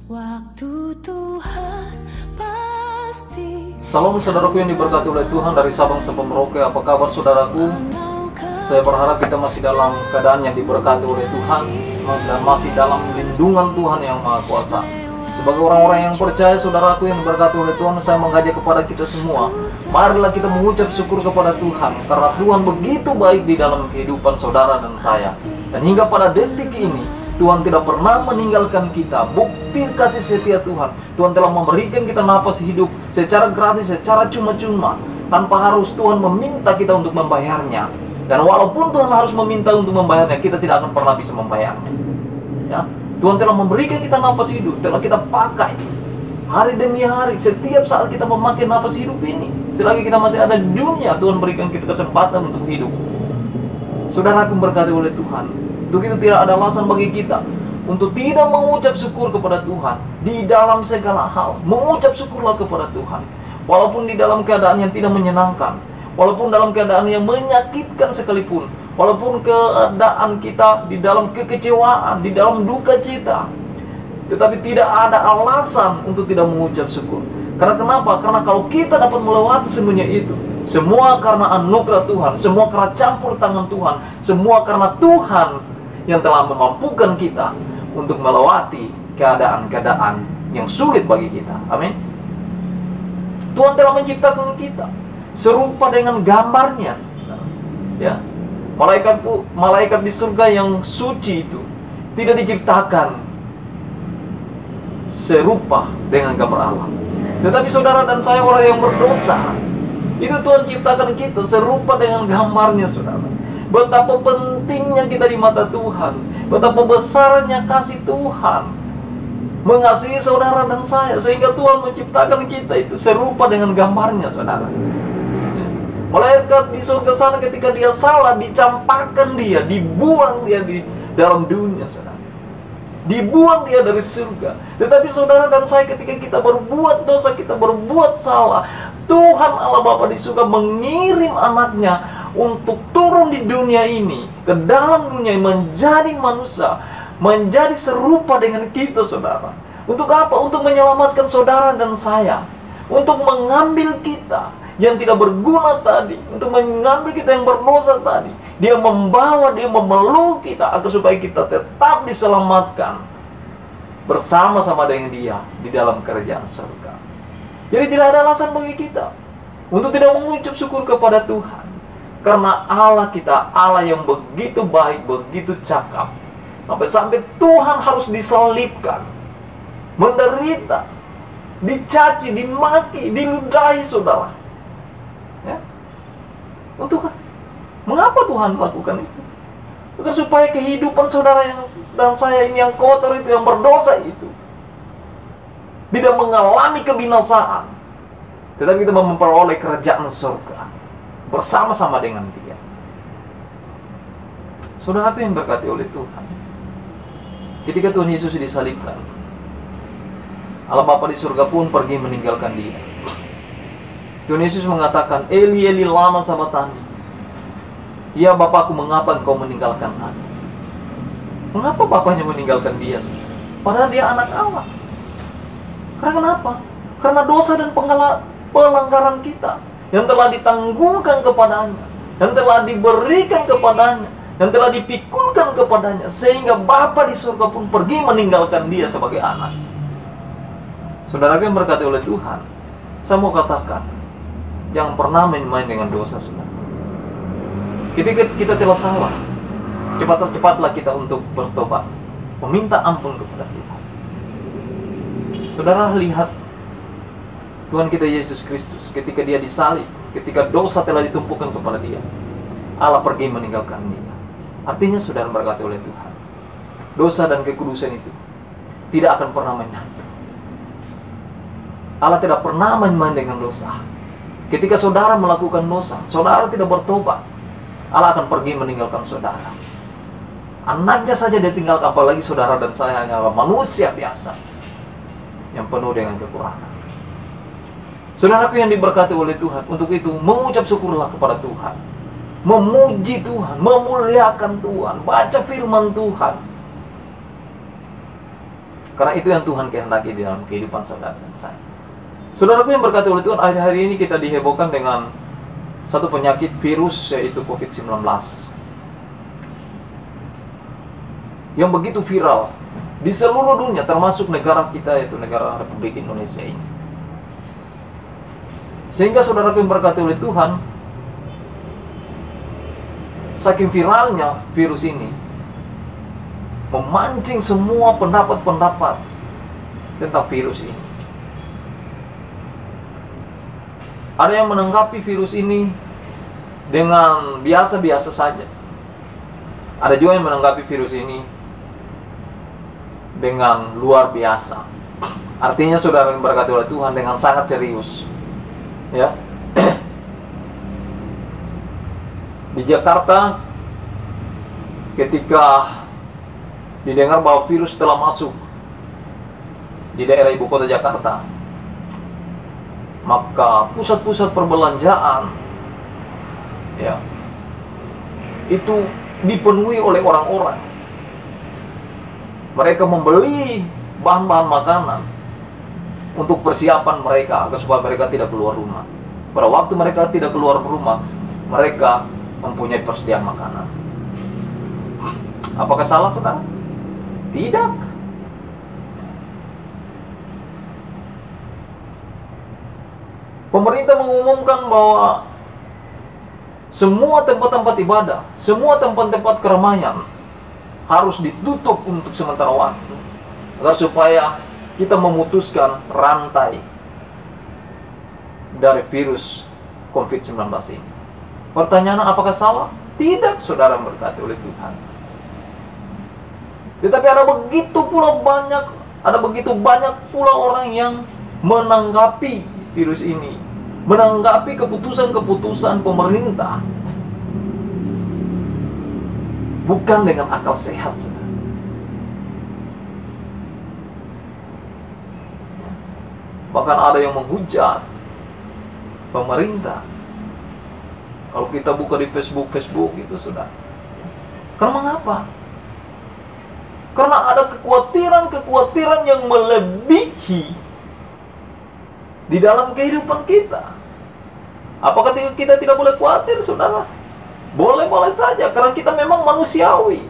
Waktu Tuhan pasti. Salam saudaraku yang diberkati oleh Tuhan dari Sabang sampai Merauke. Apa kabar saudaraku? Saya berharap kita masih dalam keadaan yang diberkati oleh Tuhan dan masih dalam lindungan Tuhan yang Maha Kuasa. Sebagai orang-orang yang percaya saudaraku yang diberkati oleh Tuhan, saya mengajak kepada kita semua, marilah kita mengucap syukur kepada Tuhan karena Tuhan begitu baik di dalam kehidupan saudara dan saya. Dan hingga pada detik ini Tuhan tidak pernah meninggalkan kita. Bukti kasih setia Tuhan, Tuhan telah memberikan kita napas hidup secara gratis, secara cuma-cuma, tanpa harus Tuhan meminta kita untuk membayarnya. Dan walaupun Tuhan harus meminta untuk membayarnya, kita tidak akan pernah bisa membayarnya. Ya, Tuhan telah memberikan kita napas hidup, telah kita pakai hari demi hari, setiap saat kita memakai napas hidup ini. Selagi kita masih ada di dunia, Tuhan berikan kita kesempatan untuk hidup. Saudaraku berkati oleh Tuhan, untuk itu tidak ada alasan bagi kita untuk tidak mengucap syukur kepada Tuhan di dalam segala hal. Mengucap syukurlah kepada Tuhan, walaupun di dalam keadaan yang tidak menyenangkan, walaupun dalam keadaan yang menyakitkan sekalipun, walaupun keadaan kita di dalam kekecewaan, di dalam duka cita, tetapi tidak ada alasan untuk tidak mengucap syukur. Karena kenapa? Karena kalau kita dapat melewati semuanya itu, semua karena anugerah Tuhan, semua karena campur tangan Tuhan, semua karena Tuhan yang telah memampukan kita untuk melewati keadaan-keadaan yang sulit bagi kita. Amin. Tuhan telah menciptakan kita serupa dengan gambarnya. Ya, malaikat di surga yang suci itu tidak diciptakan serupa dengan gambar Allah. Tetapi saudara dan saya orang yang berdosa, itu Tuhan ciptakan kita serupa dengan gambarnya, saudara. Betapa pentingnya kita di mata Tuhan, betapa besarnya kasih Tuhan mengasihi saudara dan saya, sehingga Tuhan menciptakan kita itu serupa dengan gambarnya, saudara. Malaikat di surga sana ketika dia salah, dicampakkan dia, dibuang dia di dalam dunia, saudara. Dibuang dia dari surga. Tetapi saudara dan saya ketika kita berbuat dosa, kita berbuat salah, Tuhan Allah Bapa di surga mengirim anaknya untuk turun di dunia ini, ke dalam dunia ini, menjadi manusia, menjadi serupa dengan kita, saudara. Untuk apa? Untuk menyelamatkan saudara dan saya, untuk mengambil kita yang tidak berguna tadi, untuk mengambil kita yang berdosa tadi. Dia membawa, dia memeluk kita agar supaya kita tetap diselamatkan bersama-sama dengan dia di dalam kerajaan surga. Jadi tidak ada alasan bagi kita untuk tidak mengucap syukur kepada Tuhan, karena Allah kita, Allah yang begitu baik, begitu cakap, sampai Tuhan harus disalibkan, menderita, dicaci, dimaki, diludahi, saudara. Ya? Untuk mengapa Tuhan melakukan itu? Agar supaya kehidupan saudara dan saya ini yang kotor itu, yang berdosa itu, tidak mengalami kebinasaan, tetapi kita memperoleh kerajaan surga bersama-sama dengan Dia. Saudara itu yang berkati oleh Tuhan, ketika Tuhan Yesus disalibkan, Allah Bapa di surga pun pergi meninggalkan Dia. Tuhan Yesus mengatakan, Eli Eli lama sabachthani. Ya Bapakku, mengapa engkau meninggalkan aku? Mengapa Bapaknya meninggalkan dia? Padahal dia anak Allah. Karena kenapa? Karena dosa dan pelanggaran kita yang telah ditanggungkan kepadanya, yang telah diberikan kepadanya, yang telah dipikulkan kepadanya, sehingga Bapa di surga pun pergi meninggalkan dia sebagai anak. Saudara yang berkati oleh Tuhan, saya mau katakan, jangan pernah main-main dengan dosa, saudara. Ketika kita telah salah, cepatlah kita untuk bertobat, meminta ampun kepada Tuhan. Saudara, lihat Tuhan kita Yesus Kristus ketika dia disalib, ketika dosa telah ditumpukan kepada dia, Allah pergi meninggalkan dia. Artinya saudara berkati oleh Tuhan, dosa dan kekudusan itu tidak akan pernah menyatu. Allah tidak pernah main-main dengan dosa. Ketika saudara melakukan dosa, saudara tidak bertobat, Allah akan pergi meninggalkan saudara. Anaknya saja dia tinggalkan, apalagi saudara dan saya hanya manusia biasa yang penuh dengan kekurangan. Saudaraku yang diberkati oleh Tuhan, untuk itu mengucap syukurlah kepada Tuhan, memuji Tuhan, memuliakan Tuhan, baca firman Tuhan. Karena itu yang Tuhan kehendaki di dalam kehidupan saudara dan saya. Saudaraku yang berkati oleh Tuhan, akhir-akhir ini kita dihebohkan dengan satu penyakit virus, yaitu COVID-19. Yang begitu viral di seluruh dunia, termasuk negara kita, yaitu negara Republik Indonesia ini. Sehingga saudaraku yang berkati oleh Tuhan, saking viralnya virus ini, memancing semua pendapat-pendapat tentang virus ini. Ada yang menanggapi virus ini dengan biasa-biasa saja. Ada juga yang menanggapi virus ini dengan luar biasa. Artinya saudara yang berkati oleh Tuhan, dengan sangat serius. Ya. Di Jakarta, ketika didengar bahwa virus telah masuk di daerah ibu kota Jakarta, maka pusat-pusat perbelanjaan, ya, itu dipenuhi oleh orang-orang. Mereka membeli bahan-bahan makanan untuk persiapan mereka, agar supaya mereka tidak keluar rumah. Pada waktu mereka tidak keluar rumah, mereka mempunyai persediaan makanan. Apakah salah, saudara? Tidak. Pemerintah mengumumkan bahwa semua tempat-tempat ibadah, semua tempat-tempat keramaian harus ditutup untuk sementara waktu, agar supaya kita memutuskan rantai dari virus COVID-19 ini. Pertanyaan, apakah salah? Tidak, saudara berkati oleh Tuhan. Tetapi ada begitu banyak pula orang yang menanggapi virus ini, menanggapi keputusan-keputusan pemerintah bukan dengan akal sehat, saudara. Bahkan ada yang menghujat pemerintah. Kalau kita buka di Facebook itu, saudara. Karena mengapa? Karena ada kekhawatiran yang melebihi di dalam kehidupan kita. Apakah kita tidak boleh khawatir, saudara? Boleh-boleh saja, karena kita memang manusiawi.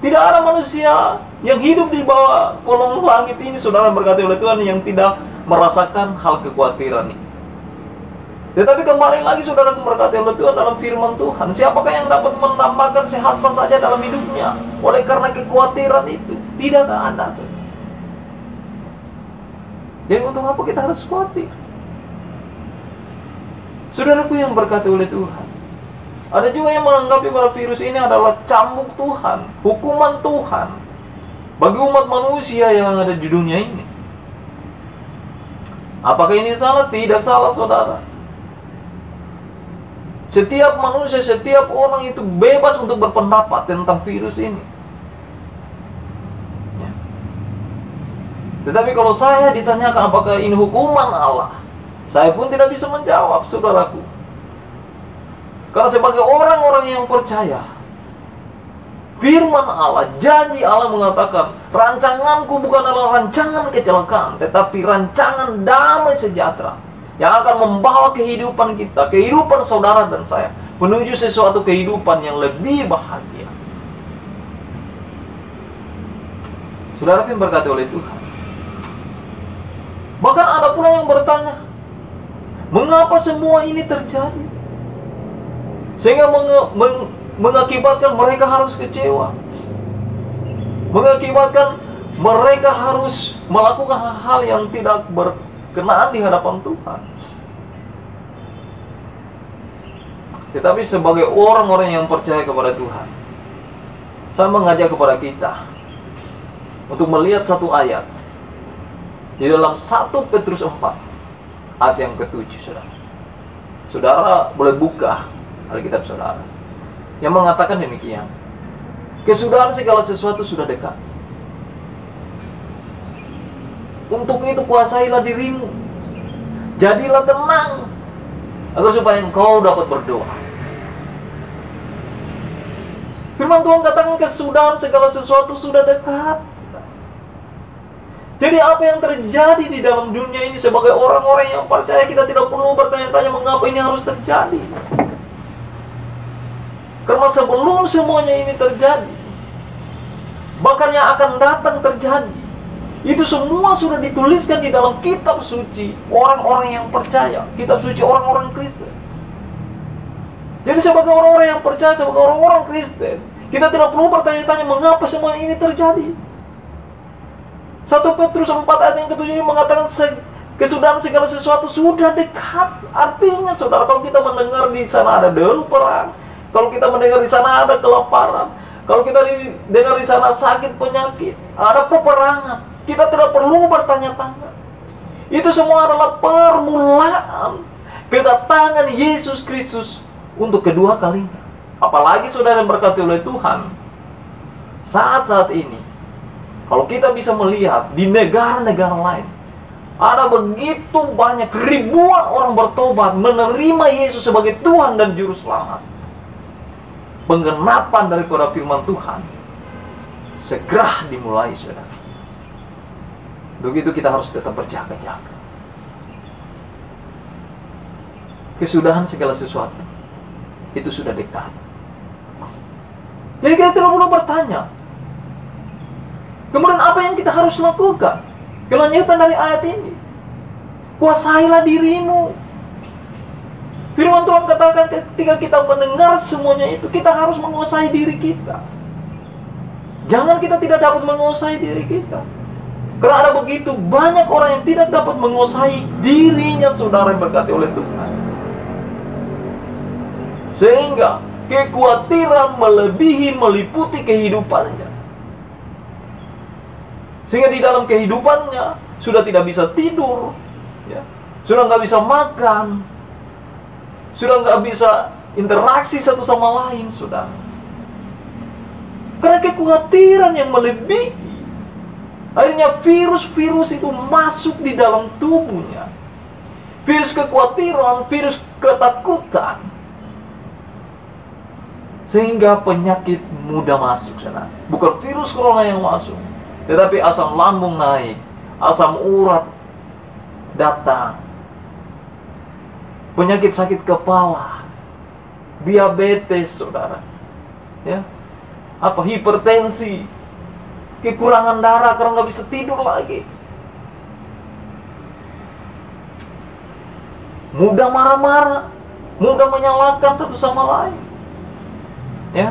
Tidak ada manusia yang hidup di bawah kolong langit ini, saudara berkati oleh Tuhan, yang tidak merasakan hal kekhawatiran ini. Tetapi kembali lagi, saudara berkati oleh Tuhan, dalam firman Tuhan, siapakah yang dapat menambahkan sehasta saja dalam hidupnya oleh karena kekhawatiran itu? Tidak ada, saudara. Jadi untuk apa kita harus khawatir? Saudaraku yang berkati oleh Tuhan, ada juga yang menanggapi bahwa virus ini adalah cambuk Tuhan, hukuman Tuhan bagi umat manusia yang ada di dunia ini. Apakah ini salah? Tidak salah, saudara. Setiap manusia, setiap orang itu bebas untuk berpendapat tentang virus ini. Ya. Tetapi kalau saya ditanyakan apakah ini hukuman Allah, saya pun tidak bisa menjawab, saudaraku. Karena sebagai orang-orang yang percaya, firman Allah, janji Allah mengatakan, rancanganku bukan adalah rancangan kecelakaan, tetapi rancangan damai sejahtera, yang akan membawa kehidupan kita, kehidupan saudara dan saya, menuju sesuatu kehidupan yang lebih bahagia. Saudara yang berkati oleh Tuhan. Bahkan ada pula yang bertanya, mengapa semua ini terjadi? Sehingga mengakibatkan mereka harus kecewa. Mengakibatkan mereka harus melakukan hal-hal yang tidak berkenaan di hadapan Tuhan. Tetapi sebagai orang-orang yang percaya kepada Tuhan, saya mengajak kepada kita untuk melihat satu ayat di dalam 1 Petrus 4 ayat yang ke-7, saudara. Saudara boleh buka Alkitab saudara, yang mengatakan demikian: kesudahan segala sesuatu sudah dekat. Untuk itu kuasailah dirimu, jadilah tenang, agar supaya engkau dapat berdoa. Firman Tuhan katakan kesudahan segala sesuatu sudah dekat. Jadi apa yang terjadi di dalam dunia ini sebagai orang-orang yang percaya, kita tidak perlu bertanya-tanya mengapa ini harus terjadi. Karena sebelum semuanya ini terjadi, bahkan yang akan datang terjadi, itu semua sudah dituliskan di dalam kitab suci orang-orang yang percaya, kitab suci orang-orang Kristen. Jadi sebagai orang-orang yang percaya, sebagai orang-orang Kristen, kita tidak perlu bertanya-tanya mengapa semua ini terjadi. 1 Petrus 4 ayat yang ke-7 ini mengatakan kesudahan segala sesuatu sudah dekat. Artinya saudara, kalau kita mendengar di sana ada deru perang, kalau kita mendengar di sana ada kelaparan, kalau kita dengar di sana sakit penyakit, ada peperangan, kita tidak perlu bertanya-tanya. Itu semua adalah permulaan kedatangan Yesus Kristus untuk kedua kalinya. Apalagi saudara yang berkati oleh Tuhan, saat-saat ini kalau kita bisa melihat di negara-negara lain, ada begitu banyak ribuan orang bertobat, menerima Yesus sebagai Tuhan dan Juru Selamat. Penggenapan daripada firman Tuhan segera dimulai, saudara. Begitu kita harus tetap berjaga-jaga. Kesudahan segala sesuatu itu sudah dekat. Jadi kita tidak perlu bertanya, kemudian apa yang kita harus lakukan? Kelanjutan dari ayat ini, kuasailah dirimu. Firman Tuhan katakan ketika kita mendengar semuanya itu, kita harus menguasai diri kita. Jangan kita tidak dapat menguasai diri kita. Karena ada begitu banyak orang yang tidak dapat menguasai dirinya, saudara yang berkati oleh Tuhan. Sehingga kekhawatiran meliputi kehidupannya. Sehingga di dalam kehidupannya sudah tidak bisa tidur, ya, sudah nggak bisa makan, sudah nggak bisa interaksi satu sama lain, saudara. Karena kekhawatiran yang melebihi, akhirnya virus-virus itu masuk di dalam tubuhnya. Virus kekhawatiran, virus ketakutan, sehingga penyakit mudah masuk, saudara. Bukan virus corona yang masuk, tetapi asam lambung naik, asam urat datang, penyakit sakit kepala, diabetes, saudara, ya, hipertensi, kekurangan darah karena nggak bisa tidur lagi, mudah marah-marah, mudah menyalahkan satu sama lain, ya,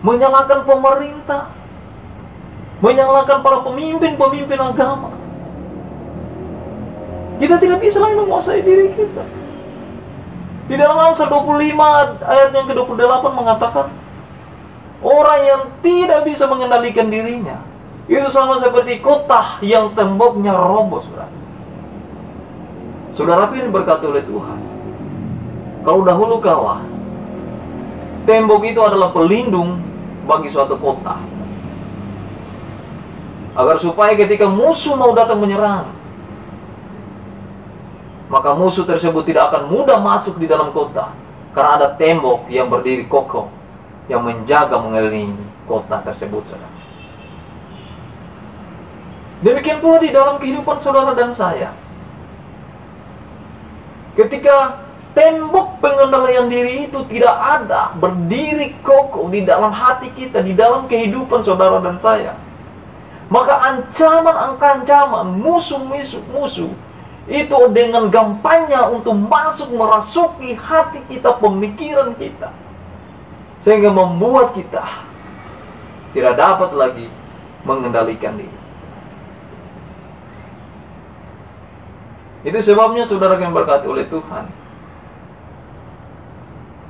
menyalahkan pemerintah, menyalahkan para pemimpin agama. Kita tidak bisa lagi menguasai diri kita. Di dalam Amsal 25 ayat yang ke-28 mengatakan, orang yang tidak bisa mengendalikan dirinya itu sama seperti kota yang temboknya roboh, saudara. Saudaraku yang berkati oleh Tuhan, kalau dahulu kala tembok itu adalah pelindung bagi suatu kota, agar supaya ketika musuh mau datang menyerang, maka musuh tersebut tidak akan mudah masuk di dalam kota, karena ada tembok yang berdiri kokoh yang menjaga mengelilingi kota tersebut, saudara. Demikian pula di dalam kehidupan saudara dan saya. Ketika tembok pengendalian diri itu tidak ada, berdiri kokoh di dalam hati kita, di dalam kehidupan saudara dan saya, maka ancaman musuh itu dengan gampangnya untuk masuk merasuki hati kita, pemikiran kita, sehingga membuat kita tidak dapat lagi mengendalikan diri. Itu sebabnya saudara yang berkati oleh Tuhan,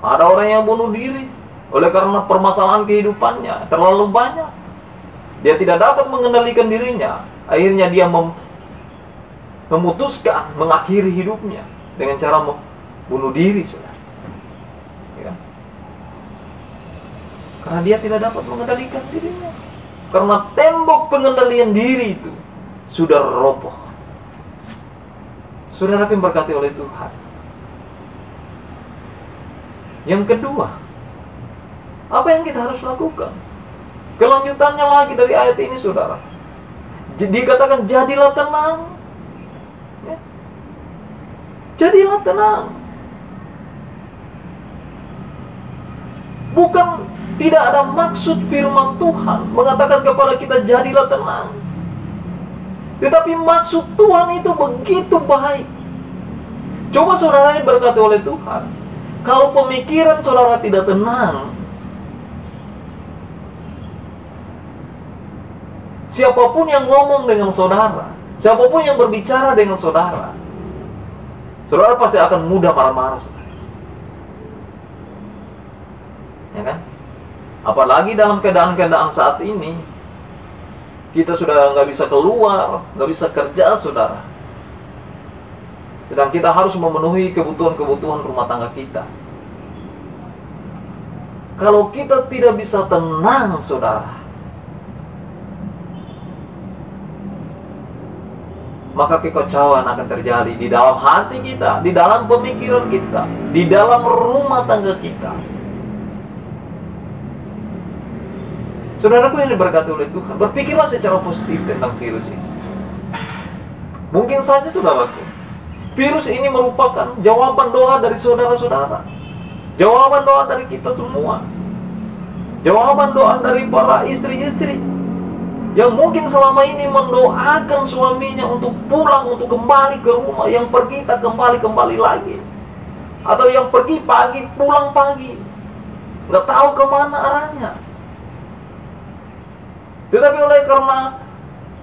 ada orang yang bunuh diri oleh karena permasalahan kehidupannya terlalu banyak. Dia tidak dapat mengendalikan dirinya, akhirnya dia memutuskan mengakhiri hidupnya dengan cara bunuh diri, saudara. Ya. Karena dia tidak dapat mengendalikan dirinya. Karena tembok pengendalian diri itu sudah roboh. Saudara yang berkati oleh Tuhan. Yang kedua, apa yang kita harus lakukan? Kelanjutannya lagi dari ayat ini, saudara. Dikatakan jadilah tenang. Ya. Jadilah tenang. Bukan tidak ada maksud firman Tuhan mengatakan kepada kita jadilah tenang. Tetapi maksud Tuhan itu begitu baik. Coba saudara diberkati oleh Tuhan. Kalau pemikiran saudara tidak tenang, siapapun yang ngomong dengan saudara, siapapun yang berbicara dengan saudara, saudara pasti akan mudah marah-marah, saudara. Ya kan? Apalagi dalam keadaan-keadaan saat ini, kita sudah nggak bisa keluar, nggak bisa kerja, saudara. Sedang kita harus memenuhi kebutuhan-kebutuhan rumah tangga kita. Kalau kita tidak bisa tenang, saudara, maka kekacauan akan terjadi di dalam hati kita, di dalam pemikiran kita, di dalam rumah tangga kita. Saudaraku yang diberkati oleh Tuhan, berpikirlah secara positif tentang virus ini. Mungkin saja, saudaraku, virus ini merupakan jawaban doa dari saudara-saudara, jawaban doa dari kita semua, jawaban doa dari para istri-istri yang mungkin selama ini mendoakan suaminya untuk pulang, untuk kembali ke rumah, yang pergi tak kembali lagi, atau yang pergi pagi pulang pagi, nggak tahu kemana arahnya. Tetapi oleh karena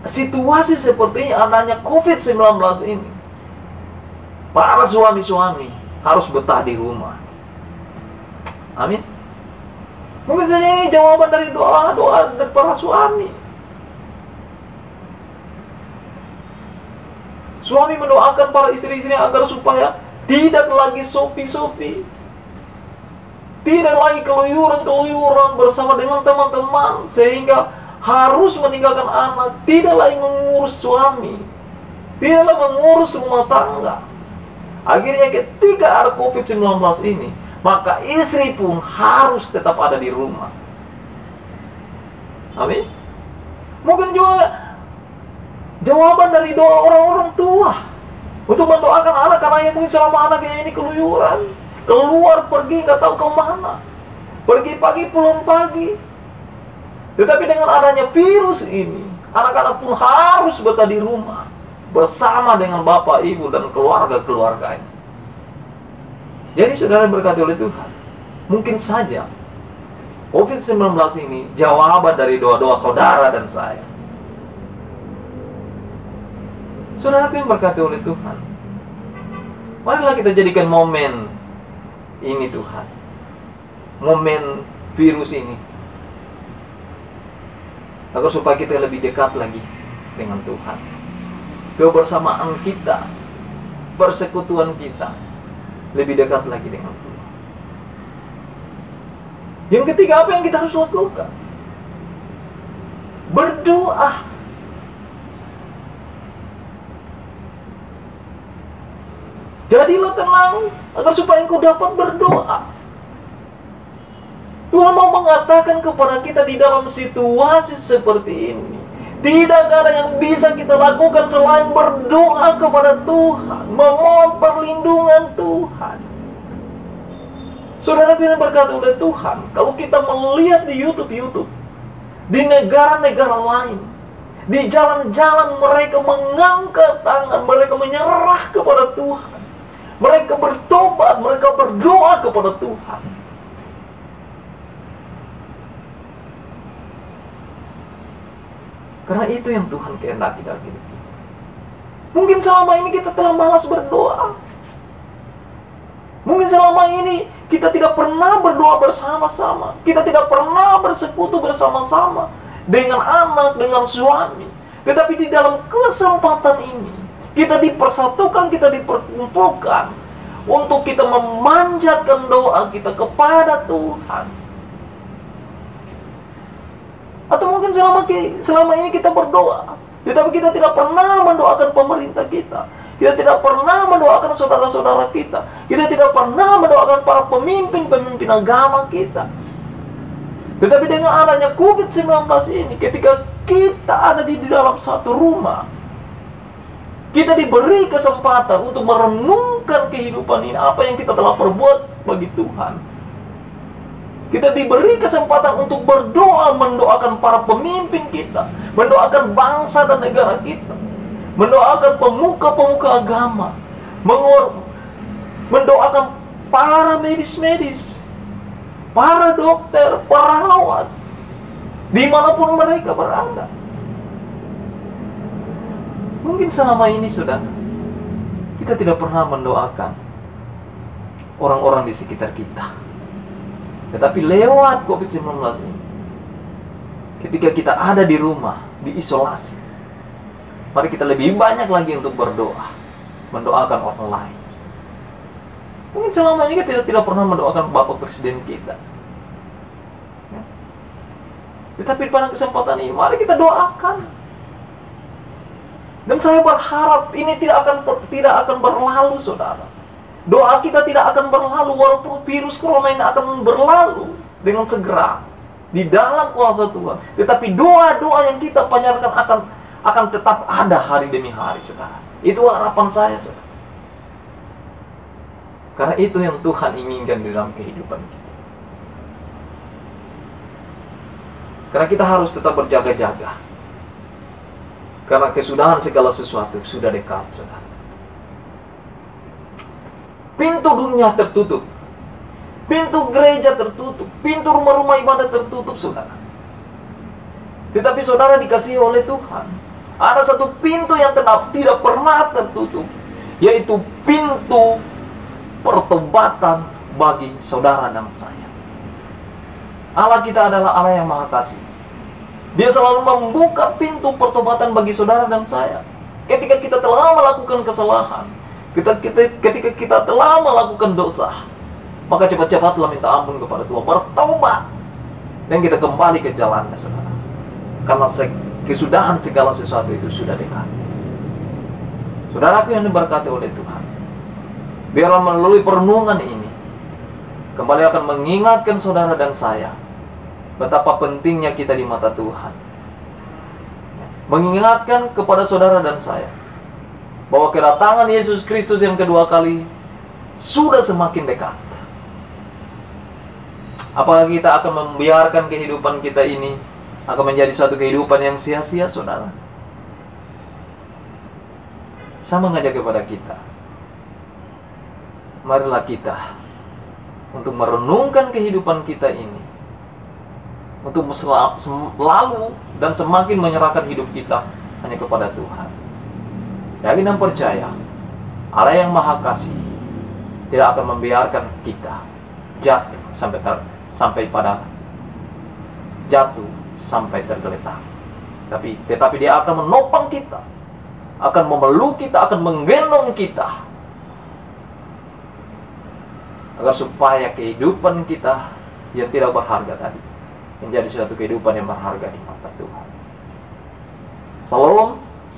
situasi seperti adanya COVID-19 ini, para suami-suami harus betah di rumah. Amin. Mungkin saja ini jawaban dari doa-doa dari para suami. Suami mendoakan para istri-istri agar supaya tidak lagi sopi-sopi, tidak lagi keluyuran-keluyuran bersama dengan teman-teman, sehingga harus meninggalkan anak, tidak lagi mengurus suami, tidak lagi mengurus rumah tangga. Akhirnya ketika ada COVID-19 ini, maka istri pun harus tetap ada di rumah. Amin. Mungkin juga jawaban dari doa orang-orang tua untuk mendoakan anak, karena yang mungkin selama anaknya ini keluyuran, keluar pergi nggak tahu kemana, pergi pagi pulang pagi. Tetapi dengan adanya virus ini, anak-anak pun harus betah di rumah bersama dengan bapak, ibu, dan keluarga-keluarganya. Jadi saudara berkati oleh Tuhan, mungkin saja COVID-19 ini jawaban dari doa-doa saudara dan saya. Saudara yang berkati oleh Tuhan, marilah kita jadikan momen ini Tuhan, momen virus ini, agar supaya kita lebih dekat lagi dengan Tuhan. Kebersamaan kita, persekutuan kita lebih dekat lagi dengan Tuhan. Yang ketiga, apa yang kita harus lakukan? Berdoa. Jadilah tenang agar supaya engkau dapat berdoa. Tuhan mau mengatakan kepada kita di dalam situasi seperti ini, tidak ada yang bisa kita lakukan selain berdoa kepada Tuhan, memohon perlindungan Tuhan. Saudara yang berkata oleh Tuhan, kalau kita melihat di YouTube, di negara-negara lain, di jalan-jalan mereka mengangkat tangan, mereka menyerah kepada Tuhan, mereka bertobat, mereka berdoa kepada Tuhan. Karena itu yang Tuhan kehendaki dalam hidup kita. Mungkin selama ini kita telah malas berdoa. Mungkin selama ini kita tidak pernah berdoa bersama-sama. Kita tidak pernah bersekutu bersama-sama dengan anak, dengan suami. Tetapi di dalam kesempatan ini, kita dipersatukan, kita diperkumpulkan untuk kita memanjatkan doa kita kepada Tuhan. Atau mungkin selama ini kita berdoa, tetapi kita tidak pernah mendoakan pemerintah kita. Kita tidak pernah mendoakan saudara-saudara kita. Kita tidak pernah mendoakan para pemimpin-pemimpin agama kita. Tetapi dengan adanya COVID-19 ini, ketika kita ada di dalam satu rumah. Kita diberi kesempatan untuk merenungkan kehidupan ini, apa yang kita telah perbuat bagi Tuhan. Kita diberi kesempatan untuk berdoa, mendoakan para pemimpin kita, mendoakan bangsa dan negara kita, mendoakan pemuka-pemuka agama, mendoakan para medis-medis, para dokter, perawat, dimanapun mereka berada. Mungkin selama ini sudah kita tidak pernah mendoakan orang-orang di sekitar kita. Tetapi lewat COVID-19 ini, ketika kita ada di rumah, diisolasi, mari kita lebih banyak lagi untuk berdoa, mendoakan orang lain. Mungkin selama ini kita tidak pernah mendoakan Bapak Presiden kita. Ya. Tetapi pada kesempatan ini, mari kita doakan. Dan saya berharap ini tidak akan berlalu, saudara. Doa kita tidak akan berlalu, walaupun virus corona ini akan berlalu dengan segera di dalam kuasa Tuhan. Tetapi doa-doa yang kita panjatkan akan tetap ada hari demi hari, saudara. Itu harapan saya, saudara. Karena itu yang Tuhan inginkan di dalam kehidupan kita. Karena kita harus tetap berjaga-jaga. Karena kesudahan segala sesuatu sudah dekat, saudara. Pintu dunia tertutup, pintu gereja tertutup, pintu rumah-rumah ibadah tertutup, saudara. Tetapi saudara dikasihi oleh Tuhan, ada satu pintu yang tidak pernah tertutup, yaitu pintu pertobatan bagi saudara dan saya. Allah kita adalah Allah yang Maha Kasih. Dia selalu membuka pintu pertobatan bagi saudara dan saya. Ketika kita telah melakukan kesalahan, ketika kita telah melakukan dosa, maka cepat-cepatlah minta ampun kepada Tuhan, bertobat, dan kita kembali ke jalannya, saudara. Karena kesudahan segala sesuatu itu sudah dekat. Saudaraku yang diberkati oleh Tuhan, biarlah melalui perenungan ini kembali akan mengingatkan saudara dan saya betapa pentingnya kita di mata Tuhan. Mengingatkan kepada saudara dan saya bahwa kedatangan Yesus Kristus yang kedua kali sudah semakin dekat. Apakah kita akan membiarkan kehidupan kita ini akan menjadi suatu kehidupan yang sia-sia, saudara? Saya mengajak kepada kita, marilah kita untuk merenungkan kehidupan kita ini, untuk selalu dan semakin menyerahkan hidup kita hanya kepada Tuhan. Yakin dan percaya, Allah yang Maha Kasih tidak akan membiarkan kita jatuh sampai tergeletak. Tetapi Dia akan menopang kita, akan memeluk kita, akan menggendong kita, agar supaya kehidupan kita yang tidak berharga tadi menjadi suatu kehidupan yang berharga di mata Tuhan.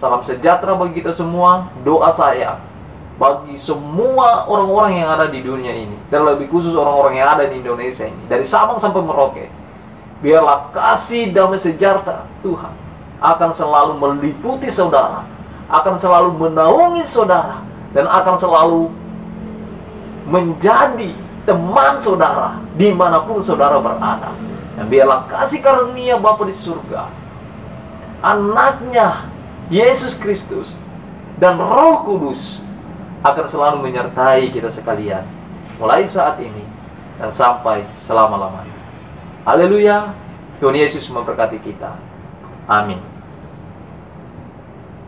Salam sejahtera bagi kita semua. Doa saya bagi semua orang-orang yang ada di dunia ini, terlebih khusus orang-orang yang ada di Indonesia ini, dari Sabang sampai Merauke, biarlah kasih damai sejahtera Tuhan akan selalu meliputi saudara, akan selalu menaungi saudara, dan akan selalu menjadi teman saudara dimanapun saudara berada. Dan biarlah kasih karunia Bapa di surga, Anaknya Yesus Kristus, dan Roh Kudus akan selalu menyertai kita sekalian, mulai saat ini dan sampai selama-lamanya. Haleluya. Tuhan Yesus memberkati kita. Amin.